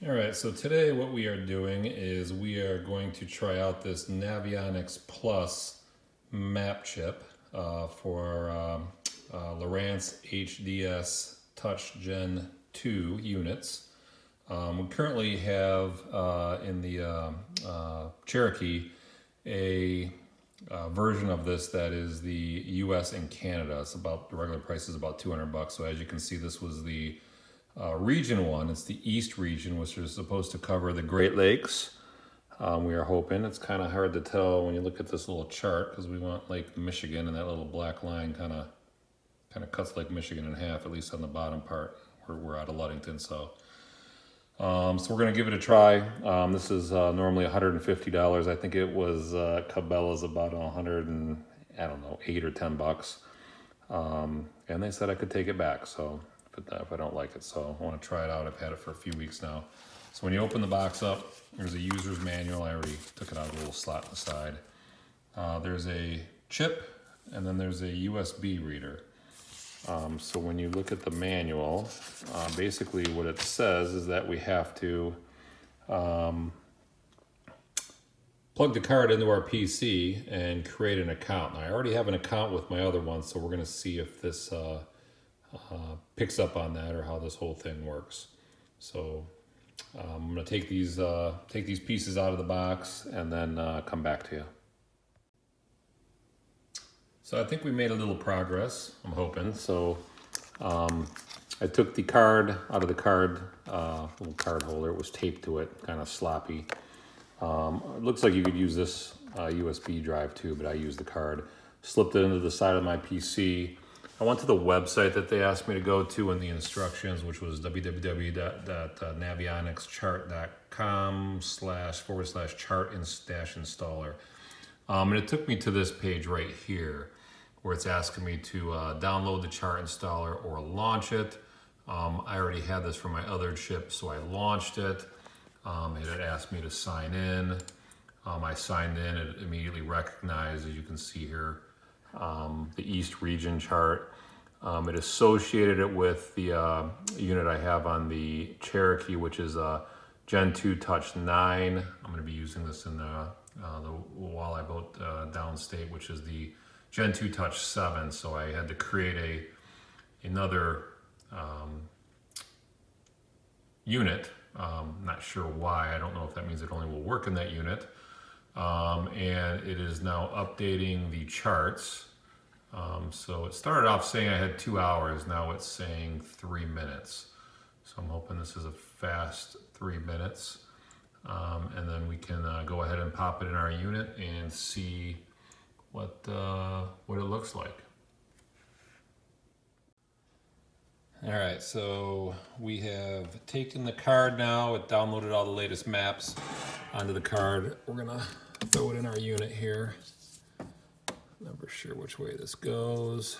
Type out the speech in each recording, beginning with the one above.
All right, so today what we are doing is we are going to try out this Navionics Plus map chip for Lowrance HDS Touch Gen 2 units. We currently have in the Cherokee a version of this that is the US and Canada. It's about, the regular price is about 200 bucks. So as you can see, this was the region one. It's the East region, which is supposed to cover the Great Lakes. We are hoping. It's kind of hard to tell when you look at this little chart because we want Lake Michigan, and that little black line kind of cuts Lake Michigan in half, at least on the bottom part where we're out of Ludington. So we're gonna give it a try. This is normally $150. I think it was Cabela's about 100 and I don't know, 8 or 10 bucks. And they said I could take it back. So if I don't like it, so I want to try it out. I've had it for a few weeks now. So when you open the box up, there's a user's manual. I already took it out of the little slot in the side. There's a chip, and then there's a USB reader. So when you look at the manual, basically what it says is that we have to plug the card into our PC and create an account. Now, I already have an account with my other one, so we're going to see if this picks up on that or how this whole thing works. So I'm going to take these pieces out of the box and then come back to you. So I think we made a little progress, I'm hoping. So I took the card out of the little card holder. It was taped to it, kind of sloppy. It looks like you could use this USB drive too, but I used the card. Slipped it into the side of my PC. I went to the website that they asked me to go to in the instructions, which was www.navionics.com//chart-installer. And it took me to this page right here where it's asking me to download the chart installer or launch it. I already had this for my other chip, so I launched it. It had asked me to sign in. I signed in. It immediately recognized, as you can see here, the East region chart. It associated it with the unit I have on the Cherokee, which is a Gen 2 Touch 9. I'm going to be using this in the walleye boat downstate, which is the Gen 2 Touch 7. So I had to create another unit. Not sure why. I don't know if that means it only will work in that unit. And it is now updating the charts. So it started off saying I had 2 hours. Now it's saying 3 minutes. So I'm hoping this is a fast 3 minutes. And then we can go ahead and pop it in our unit and see what it looks like. All right, so we have taken the card now. It downloaded all the latest maps onto the card. We're gonna throw it in our unit here. Never sure which way this goes.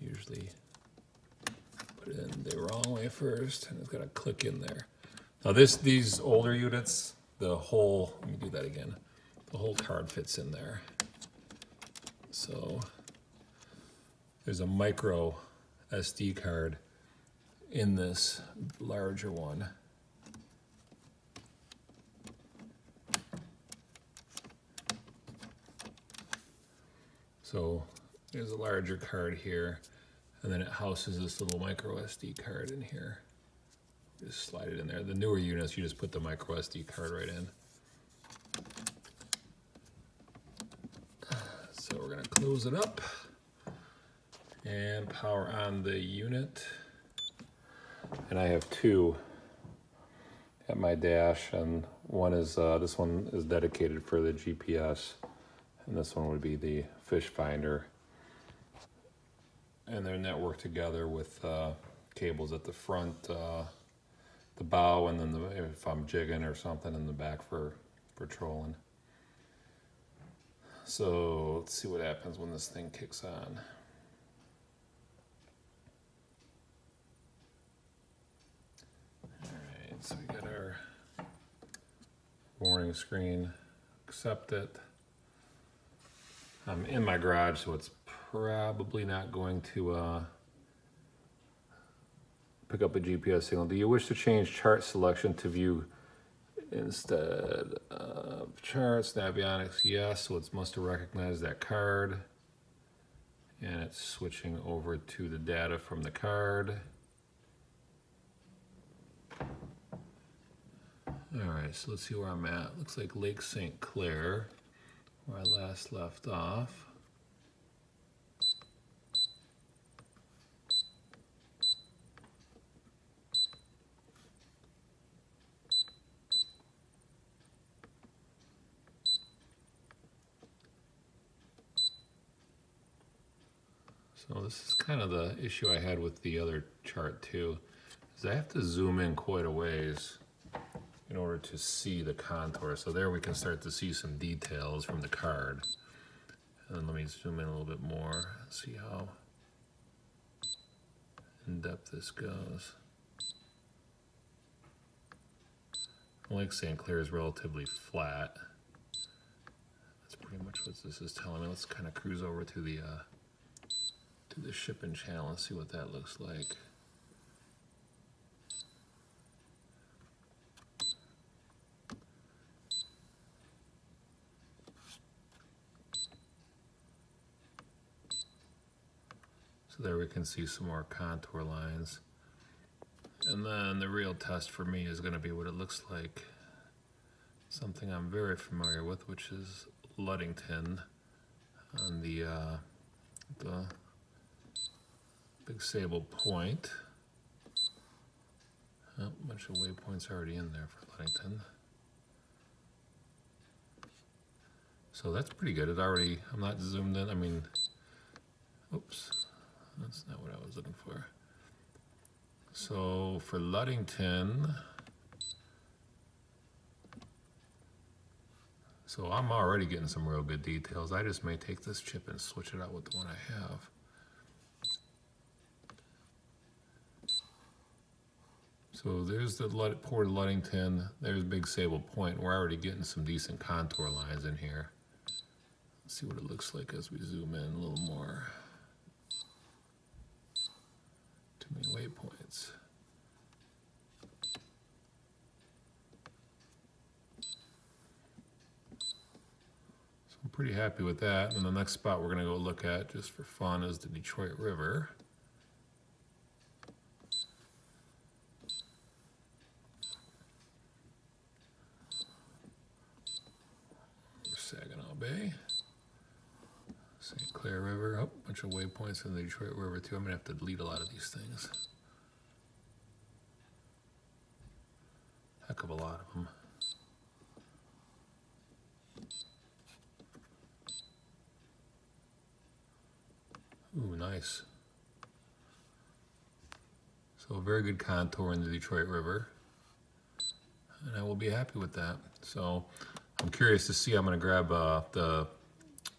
Usually put it in the wrong way first, and it's got to click in there. Now these older units, let me do that again. The whole card fits in there. So there's a micro SD card in this larger one. So there's a larger card here, and then it houses this little micro SD card in here. Just slide it in there. The newer units, you just put the micro SD card right in. So we're gonna close it up and power on the unit. And I have two at my dash, and one is, this one is dedicated for the GPS, and this one would be the fish finder. And they're networked together with cables at the front, the bow, and then if I'm jigging or something in the back for trolling. So let's see what happens when this thing kicks on. All right, so we got our warning screen, accept it. I'm in my garage, so it's probably not going to pick up a GPS signal. Do you wish to change chart selection to view instead of charts? Navionics, yes. So it must have recognized that card. And it's switching over to the data from the card. All right, so let's see where I'm at. Looks like Lake St. Clair, where I last left off. So this is kind of the issue I had with the other chart too, is I have to zoom in quite a ways in order to see the contour. So there we can start to see some details from the card. And let me zoom in a little bit more, see how in depth this goes. Lake St. Clair is relatively flat. That's pretty much what this is telling me. Let's kind of cruise over to the shipping channel and see what that looks like. So there we can see some more contour lines. And then the real test for me is going to be what it looks like. Something I'm very familiar with, which is Ludington on the Big Sable Point. Oh, a bunch of waypoints already in there for Ludington. So that's pretty good. It already, I'm not zoomed in. I mean, oops, that's not what I was looking for. So for Ludington, so I'm already getting some real good details. I just may take this chip and switch it out with the one I have. So there's the Port of Ludington, there's Big Sable Point. We're already getting some decent contour lines in here. Let's see what it looks like as we zoom in a little more. Too many waypoints. So I'm pretty happy with that. And the next spot we're gonna go look at, just for fun, is the Detroit River. Saginaw Bay, St. Clair River, oh, a bunch of waypoints in the Detroit River too. I'm gonna have to delete a lot of these things. Heck of a lot of them. Ooh, nice. So a very good contour in the Detroit River, and I will be happy with that. So I'm curious to see. I'm going to grab the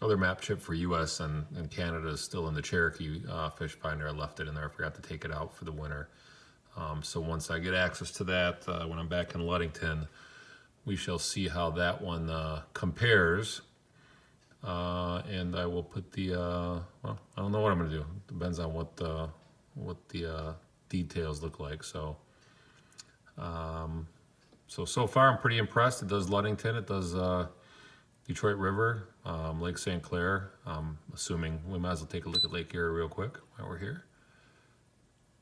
other map chip for US and Canada is still in the Cherokee fish finder. I left it in there. I forgot to take it out for the winter. So once I get access to that, when I'm back in Ludington, we shall see how that one compares. And I will put the, well, I don't know what I'm going to do. Depends on what the details look like. So, so far I'm pretty impressed. It does Ludington, it does Detroit River, Lake St. Clair. Assuming we might as well take a look at Lake Erie real quick while we're here,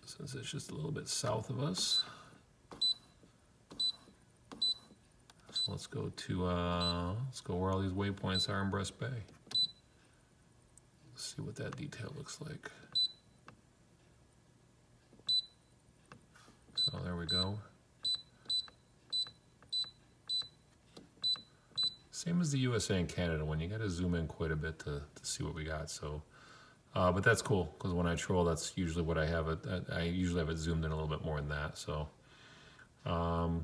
since it's just a little bit south of us. So let's go to where all these waypoints are in Breast Bay. Let's see what that detail looks like. So there we go. Same as the USA and Canada one, you got to zoom in quite a bit to see what we got. So, but that's cool, because when I troll, that's usually what I have it. I usually have it zoomed in a little bit more than that. So,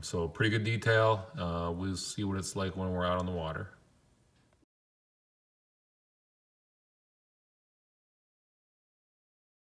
so pretty good detail. We'll see what it's like when we're out on the water.